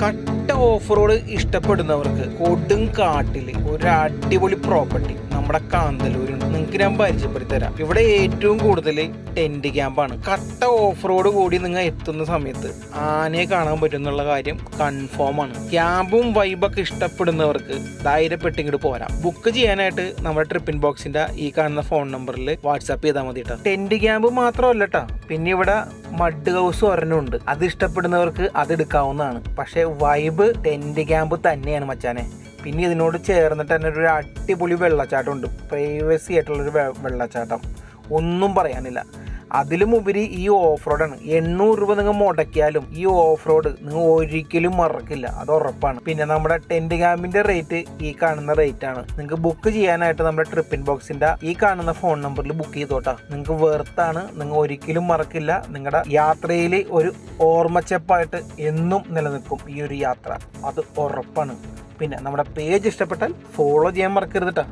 കട്ട off road ഇഷ്ടപ്പെടുന്നവർക്ക് കൊടും കാട്ടില് ഒരു അടിപൊളി പ്രോപ്പർട്ടി നമ്മുടെ കാന്തല്ലൂരുണ്ട്. നിങ്ങൾക്ക് ഞാൻ പരിചയപ്പെടുത്തി തരാം. ഇവിടെ ഏറ്റവും കൂടുതൽ ടെന്റ് ക്യാമ്പാണ്. കട്ട ഓഫ് റോഡ് കൂടി നിങ്ങൾ എത്തുന്ന സമയത്ത് ആനയെ കാണാൻ പറ്റും എന്നുള്ള കാര്യം കൺഫേം ആണ്. ക്യാമ്പും വൈബൊക്കെ ഇഷ്ടപ്പെടുന്നവർക്ക് ധൈര്യപ്പെട്ട് ഇങ്ങോട്ട് പോരാം. ബുക്ക് ചെയ്യാനായിട്ട് നമ്മുടെ ട്രിപ്പിൻ ബോക്സിന്റെ ഈ കാണുന്ന ഫോൺ നമ്പറിൽ വാട്സാപ്പ് ചെയ്താൽ മതി കേട്ടോ. ടെന്റ് ക്യാമ്പ് മാത്രമല്ല കേട്ടോ, പിന്നെ ഇവിടെ മഡ് ഹൗസ് ഒരെണ്ണമുണ്ട്. അത് ഇഷ്ടപ്പെടുന്നവർക്ക് അത് എടുക്കാവുന്നതാണ്. പക്ഷെ വൈബ് ടെന്റ് ക്യാമ്പ് തന്നെയാണ് മച്ചാനെ. പിന്നെ ഇതിനോട് ചേർന്നിട്ട് തന്നെ ഒരു അടിപൊളി വെള്ളച്ചാട്ടം ഉണ്ട്. പ്രൈവസി ആയിട്ടുള്ളൊരു വെള്ളച്ചാട്ടം, ഒന്നും പറയാനില്ല. അതിലുമുപരി ഈ ഓഫ് റോഡാണ്. 800 രൂപ നിങ്ങൾ മുടക്കിയാലും ഈ ഓഫ് റോഡ് നിങ്ങൾ ഒരിക്കലും മറക്കില്ല, അത് ഉറപ്പാണ്. പിന്നെ നമ്മുടെ ടെന്റ് ക്യാമ്പിന്റെ റേറ്റ് ഈ കാണുന്ന റേറ്റ് ആണ്. നിങ്ങൾക്ക് ബുക്ക് ചെയ്യാനായിട്ട് നമ്മുടെ ട്രിപ്പിൻ ബോക്സിന്റെ ഈ കാണുന്ന ഫോൺ നമ്പറിൽ ബുക്ക് ചെയ്തോട്ടാ. നിങ്ങൾക്ക് വെർത്താണ്, നിങ്ങൾ ഒരിക്കലും മറക്കില്ല. നിങ്ങളുടെ യാത്രയിൽ ഒരു ഓർമ്മച്ചെപ്പായിട്ട് എന്നും നിലനിൽക്കും ഈ ഒരു യാത്ര, അത് ഉറപ്പാണ്. പിന്നെ നമ്മുടെ പേജ് ഇഷ്ടപ്പെട്ടാൽ ഫോളോ ചെയ്യാൻ മറക്കരുത് കേട്ടോ.